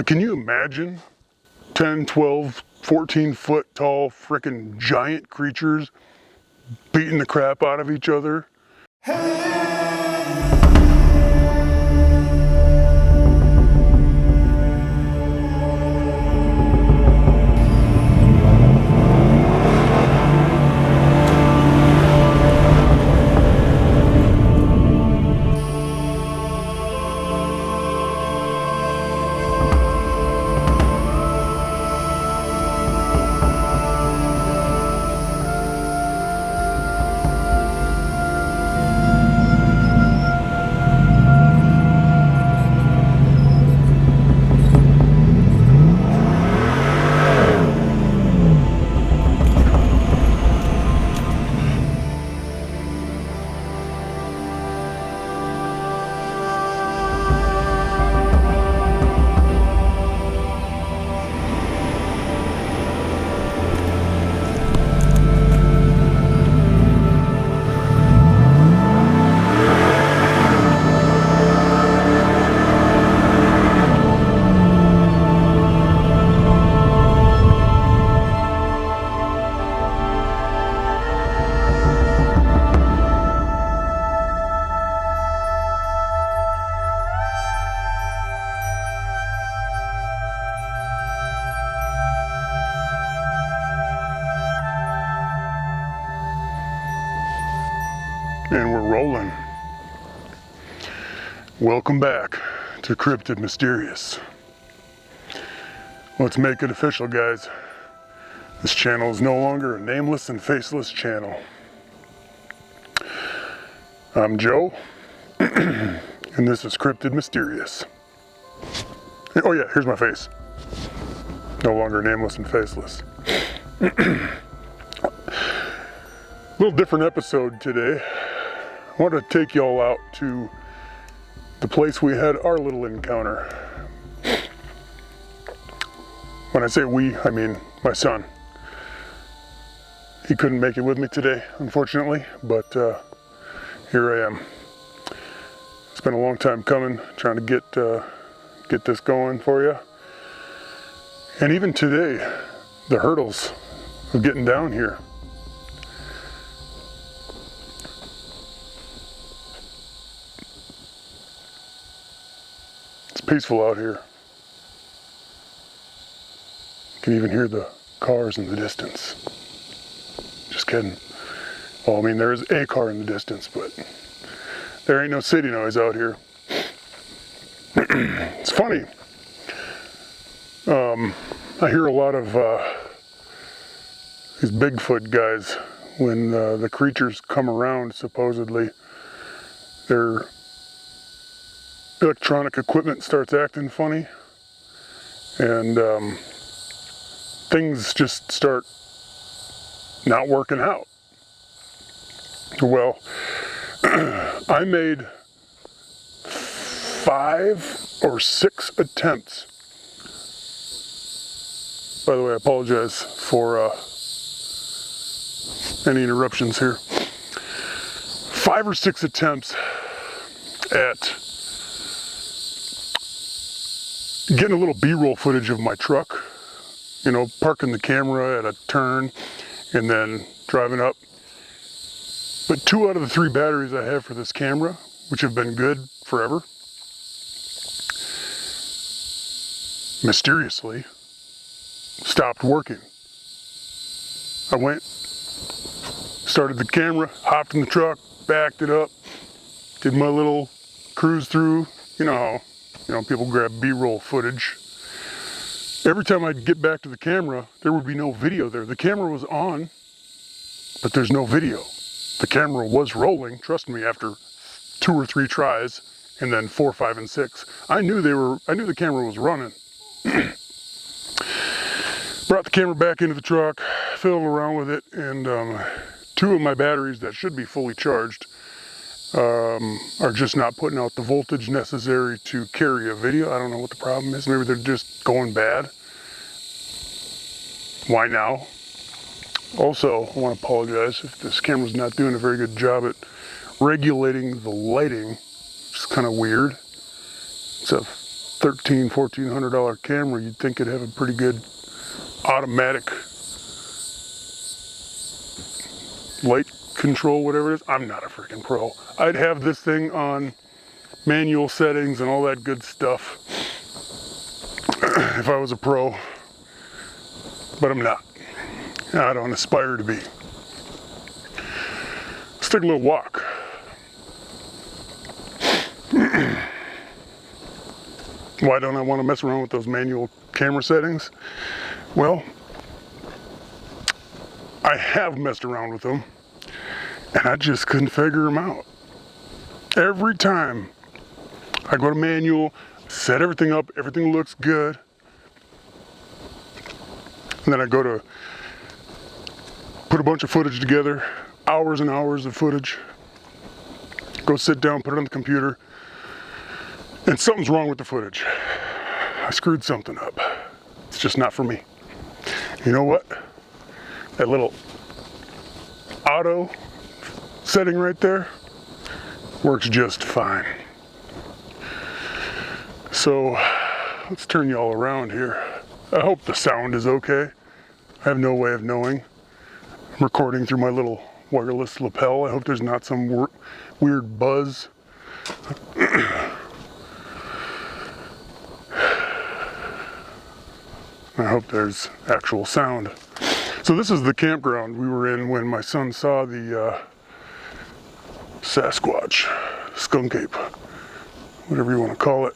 Can you imagine 10, 12, 14 foot tall frickin' giant creatures beating the crap out of each other? And we're rolling. Welcome back to Cryptid Mysterious. Let's make it official, guys. This channel is no longer a nameless and faceless channel. I'm Joe, and this is Cryptid Mysterious. Oh yeah, here's my face. No longer nameless and faceless. Little different episode today. I want to take y'all out to the place we had our little encounter. When I say we, I mean my son. He couldn't make it with me today, unfortunately, but here I am. It's been a long time coming, trying to get this going for you. And even today, the hurdles of getting down here. Peaceful out here. You can even hear the cars in the distance. Just kidding. Well, I mean, there is a car in the distance, but there ain't no city noise out here. It's funny. I hear a lot of these Bigfoot guys, when the creatures come around, supposedly, their electronic equipment starts acting funny, and things just start not working out. Well, I made 5 or 6 attempts. By the way, I apologize for any interruptions here. 5 or 6 attempts at getting a little B-roll footage of my truck, you know, parking the camera at a turn and then driving up. But 2 out of the 3 batteries I have for this camera, which have been good forever, mysteriously stopped working. I went, started the camera, hopped in the truck, backed it up, did my little cruise through, you know how people grab B-roll footage. Every time I'd get back to the camera, there would be no video there. The camera was on, but there's no video. The camera was rolling, trust me, after 2 or 3 tries, and then 4, 5, and 6. I knew the camera was running. Brought the camera back into the truck, fiddled around with it, and 2 of my batteries that should be fully charged are just not putting out the voltage necessary to carry a video. I don't know what the problem is. Maybe they're just going bad. Why now? Also, I want to apologize if this camera's not doing a very good job at regulating the lighting. It's kind of weird. It's a $1,400 camera, you'd think it'd have a pretty good automatic light control, whatever it is. I'm not a freaking pro. I'd have this thing on manual settings and all that good stuff if I was a pro, but I'm not. I don't aspire to be. Let's take a little walk. Why don't I want to mess around with those manual camera settings? Well, I have messed around with them and I just couldn't figure them out. Every time I go to manual, set everything up, everything looks good, and then I go to put a bunch of footage together, hours and hours of footage, go sit down, put it on the computer, and something's wrong with the footage. I screwed something up. It's just not for me. You know what? That little auto setting right there works just fine. So let's turn y'all around here. I hope the sound is okay. I have no way of knowing. I'm recording through my little wireless lapel. I hope there's not some weird buzz. I hope there's actual sound. So this is the campground we were in when my son saw the Sasquatch, skunk ape, whatever you want to call it.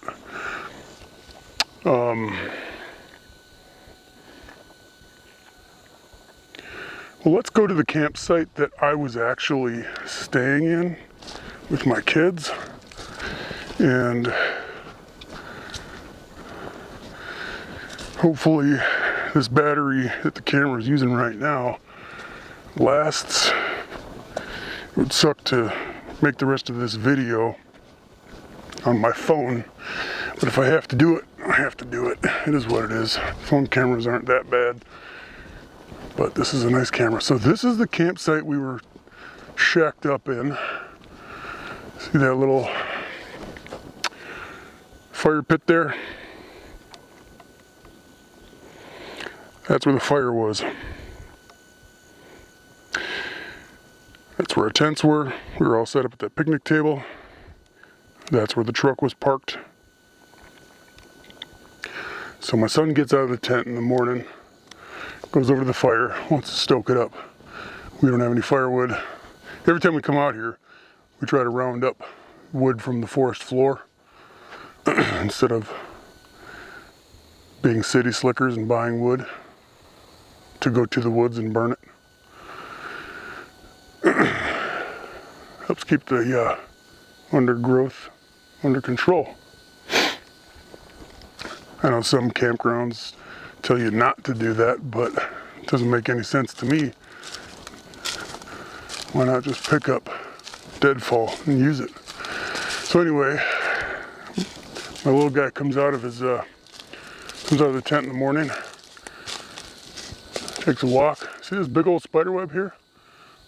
Well, let's go to the campsite that I was actually staying in with my kids, and hopefully this battery that the camera is using right now lasts. It would suck to make the rest of this video on my phone, but if I have to do it, I have to do it. It is what it is. Phone cameras aren't that bad, but this is a nice camera. So this is the campsite we were shacked up in. See that little fire pit there? That's where the fire was. That's where our tents were. We were all set up at that picnic table. That's where the truck was parked. So my son gets out of the tent in the morning, goes over to the fire, wants to stoke it up. We don't have any firewood. Every time we come out here, we try to round up wood from the forest floor instead of being city slickers and buying wood to go to the woods and burn it. Helps keep the undergrowth under control. I know some campgrounds tell you not to do that, but it doesn't make any sense to me. Why not just pick up deadfall and use it? So anyway, my little guy comes out of his comes out of the tent in the morning, takes a walk. See this big old spider web here?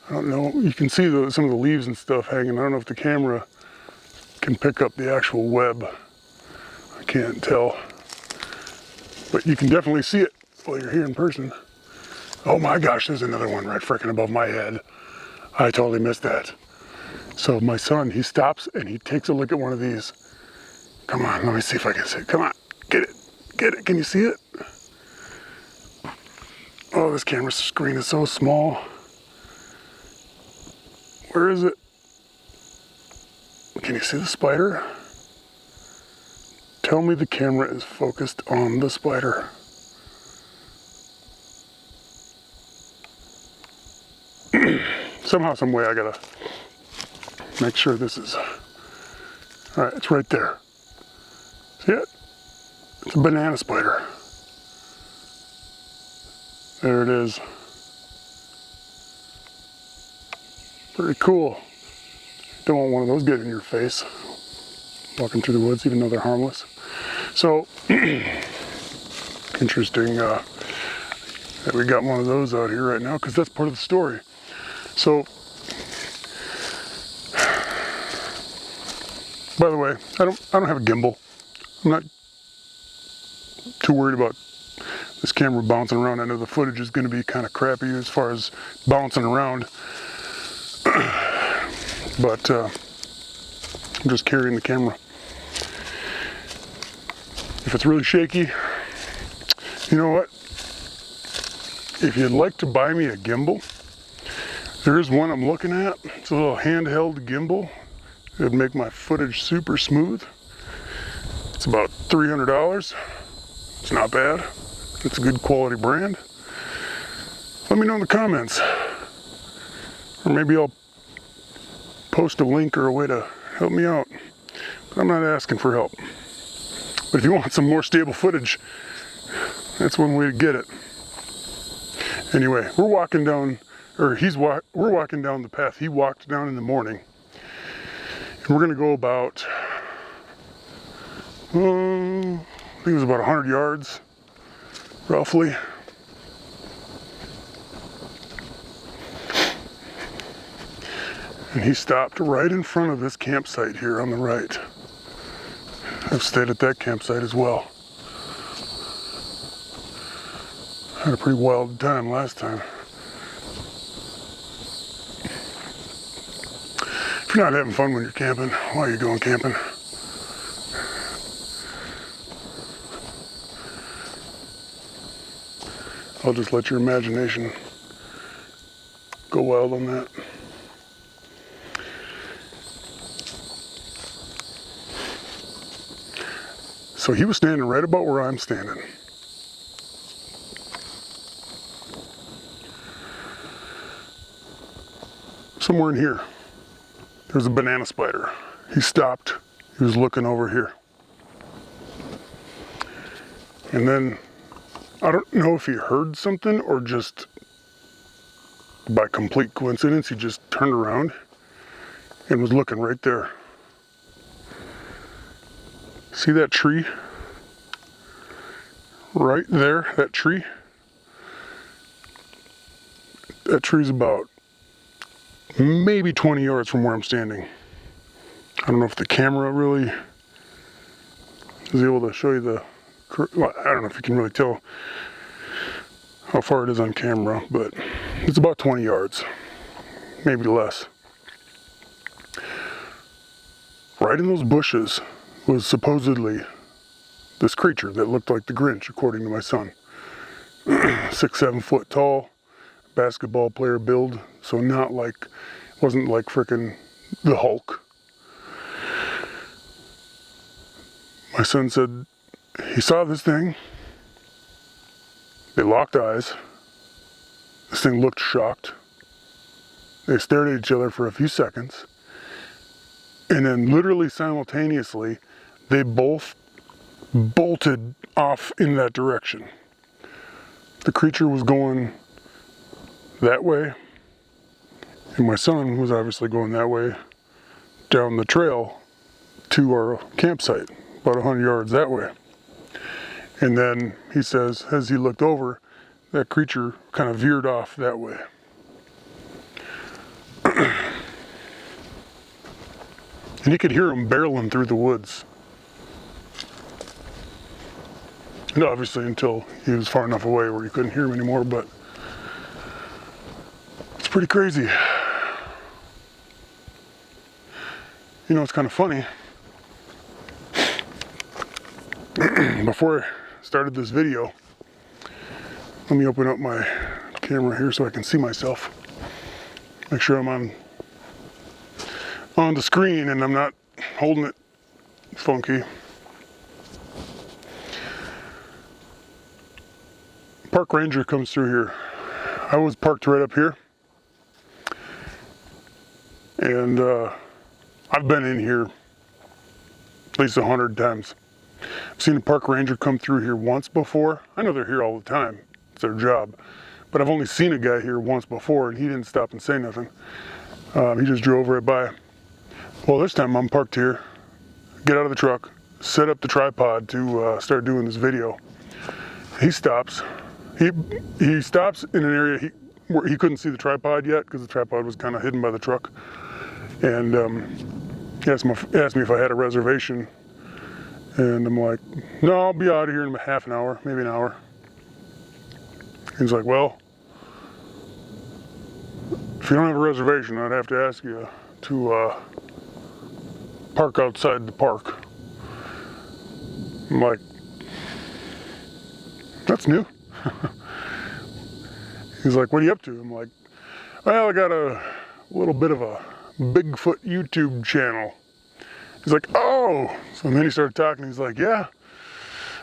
I don't know. You can see some of the leaves and stuff hanging. I don't know if the camera can pick up the actual web. I can't tell. But you can definitely see it while you're here in person. Oh my gosh, there's another one right freaking above my head. I totally missed that. So my son, he stops and he takes a look at one of these. Come on, let me see if I can see it. Come on, get it, get it. Can you see it? Oh, this camera screen is so small. Where is it? Can you see the spider? Tell me the camera is focused on the spider. Somehow, some way, I gotta make sure this is... All right, it's right there. See it? It's a banana spider. There it is. Pretty cool. Don't want one of those getting in your face walking through the woods, even though they're harmless. So interesting that we got one of those out here right now, because that's part of the story. So by the way, I don't have a gimbal. I'm not too worried about this camera bouncing around. I know the footage is going to be kind of crappy as far as bouncing around, but I'm just carrying the camera. If it's really shaky, you know what? If you'd like to buy me a gimbal, there is one I'm looking at. It's a little handheld gimbal. It would make my footage super smooth. It's about $300. It's not bad. It's a good quality brand. Let me know in the comments. Or maybe I'll post a link or a way to help me out. But I'm not asking for help. But if you want some more stable footage, that's one way to get it. Anyway, we're walking down, or we're walking down the path he walked down in the morning. And we're gonna go about, I think it was about 100 yards, roughly. And he stopped right in front of this campsite here on the right. I've stayed at that campsite as well. Had a pretty wild time last time. If you're not having fun when you're camping, why are you going camping? I'll just let your imagination go wild on that. So he was standing right about where I'm standing. Somewhere in here, there's a banana spider. He stopped, he was looking over here. And then, I don't know if he heard something or just by complete coincidence, he just turned around and was looking right there. See that tree? Right there, that tree? That tree's about maybe 20 yards from where I'm standing. I don't know if the camera really is able to show you the, well, I don't know if you can really tell how far it is on camera, but it's about 20 yards, maybe less. Right in those bushes was supposedly this creature that looked like the Grinch, according to my son. 6-7 foot tall, basketball player build, so not like, wasn't like frickin' the Hulk. My son said he saw this thing, they locked eyes, this thing looked shocked, they stared at each other for a few seconds, and then literally simultaneously, they both bolted off in that direction. The creature was going that way, and my son was obviously going that way down the trail to our campsite, about 100 yards that way. And then he says, as he looked over, that creature kind of veered off that way. And you could hear him barreling through the woods. And obviously until he was far enough away where you couldn't hear him anymore, but it's pretty crazy. You know, it's kind of funny. Before I started this video, let me open up my camera here so I can see myself. Make sure I'm on the screen and I'm not holding it funky. Park ranger comes through here. I was parked right up here, and I've been in here at least 100 times. I've seen a park ranger come through here once before. I know they're here all the time, it's their job, but I've only seen a guy here once before and he didn't stop and say nothing. He just drove right by. Well, this time I'm parked here, get out of the truck, set up the tripod to start doing this video. He stops. He stops in an area where he couldn't see the tripod yet because the tripod was kind of hidden by the truck. And he asked me if I had a reservation. And I'm like, no, I'll be out of here in half an hour, maybe an hour. He's like, well, if you don't have a reservation, I'd have to ask you to park outside the park. I'm like, that's new. He's like, what are you up to? I'm like, well, I got a little bit of a Bigfoot YouTube channel. He's like, oh. So then he started talking. He's like, yeah,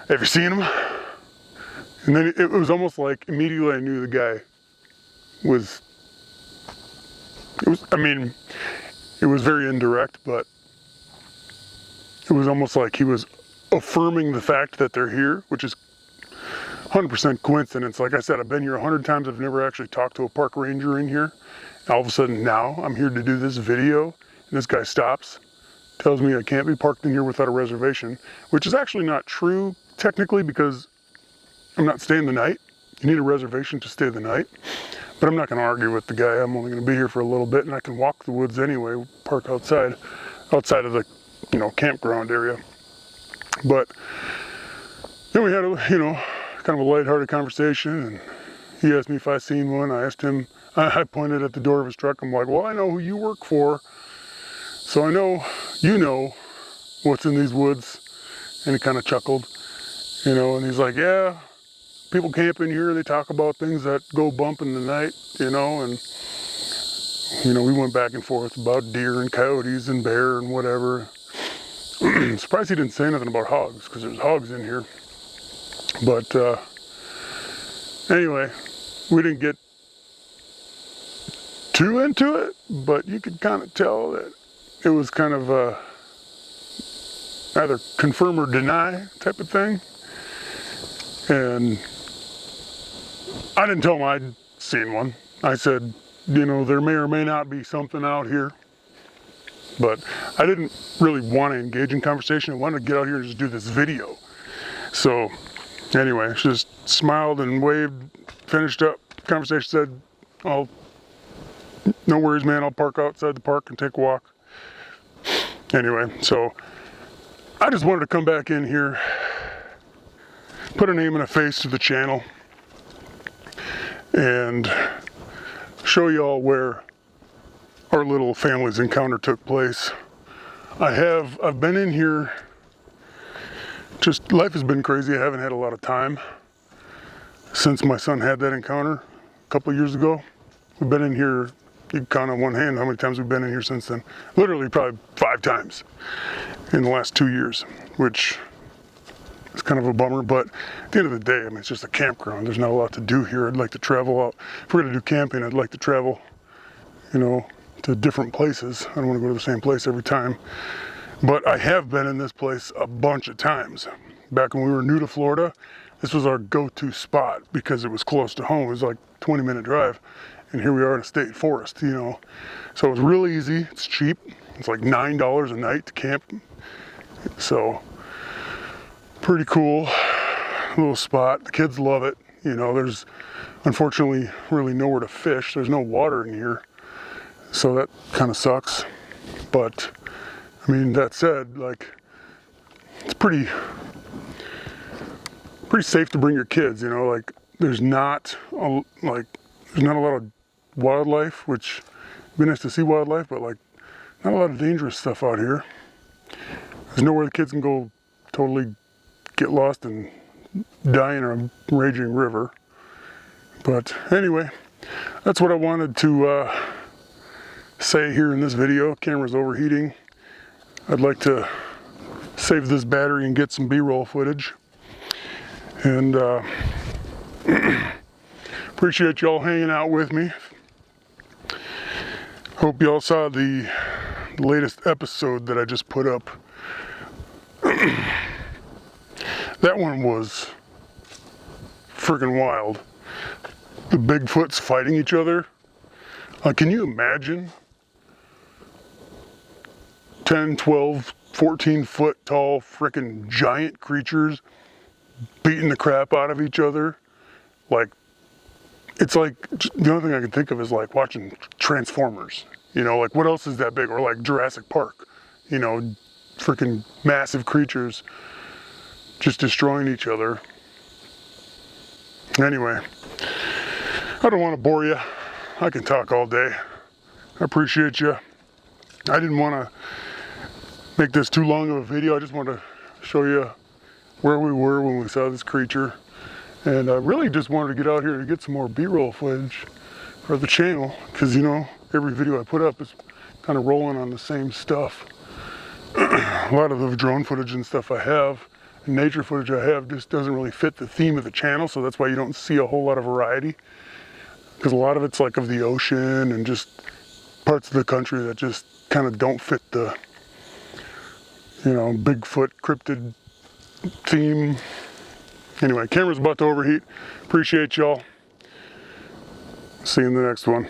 have you seen him? And then it was almost like immediately I knew the guy was, I mean, it was very indirect, but it was almost like he was affirming the fact that they're here, which is 100% coincidence. Like I said, I've been here 100 times. I've never actually talked to a park ranger in here. All of a sudden now I'm here to do this video, and this guy stops, tells me I can't be parked in here without a reservation, which is actually not true technically because I'm not staying the night. You need a reservation to stay the night. But I'm not going to argue with the guy. I'm only going to be here for a little bit, and I can walk the woods anyway, park outside of the, campground area. But then we had a, kind of a lighthearted conversation, and he asked me if I seen one. I asked him, I pointed at the door of his truck. I'm like, well, I know who you work for, so I know you know what's in these woods. And he kind of chuckled, and he's like, yeah, people camp in here, they talk about things that go bump in the night, and we went back and forth about deer and coyotes and bear and whatever. Surprised he didn't say nothing about hogs, because there's hogs in here. But anyway, we didn't get too into it, but you could kind of tell that it was kind of either confirm or deny type of thing. And I didn't tell him I'd seen one. I said, there may or may not be something out here. But I didn't really want to engage in conversation. I wanted to get out here and just do this video. So anyway, she just smiled and waved, finished up. Conversation said, no worries, man, I'll park outside the park and take a walk. Anyway, so I just wanted to come back in here, put a name and a face to the channel, and show y'all where our little family's encounter took place. I've been in here, just life has been crazy. I haven't had a lot of time since my son had that encounter a couple of years ago. We've been in here, you can count on one hand how many times we've been in here since then. Literally probably 5 times in the last 2 years, which is kind of a bummer, but at the end of the day, it's just a campground. There's not a lot to do here. I'd like to travel out. If we're gonna do camping, I'd like to travel, to different places. I don't want to go to the same place every time. But I have been in this place a bunch of times. Back when we were new to Florida, this was our go-to spot because it was close to home. It was like a 20-minute drive. And here we are in a state forest, So it was real easy. It's cheap. It's like $9 a night to camp. So pretty cool little spot. The kids love it. There's unfortunately really nowhere to fish. There's no water in here. So that kind of sucks. But that said, it's pretty safe to bring your kids, there's not a lot of wildlife, which it'd be nice to see wildlife, but not a lot of dangerous stuff out here. There's nowhere the kids can go totally get lost and die in a raging river. But anyway, that's what I wanted to say here in this video. Camera's overheating. I'd like to save this battery and get some B-roll footage. And appreciate y'all hanging out with me. Hope y'all saw the latest episode that I just put up. That one was freaking wild. The Bigfoots fighting each other. Can you imagine 10, 12, 14 foot tall freaking giant creatures beating the crap out of each other? It's like, the only thing I can think of is watching Transformers. What else is that big? Or Jurassic Park. Freaking massive creatures just destroying each other. Anyway, I don't want to bore you. I can talk all day. I appreciate you. I didn't want to make this too long of a video. I just want to show you where we were when we saw this creature. And I really just wanted to get out here to get some more B-roll footage for the channel, because you know, every video I put up is kind of rolling on the same stuff. A lot of the drone footage and stuff I have, and nature footage I have, just doesn't really fit the theme of the channel, so that's why you don't see a whole lot of variety. Because a lot of it's like of the ocean and just parts of the country that just kind of don't fit the, you know, Bigfoot, cryptid theme. Anyway, camera's about to overheat. Appreciate y'all. See you in the next one.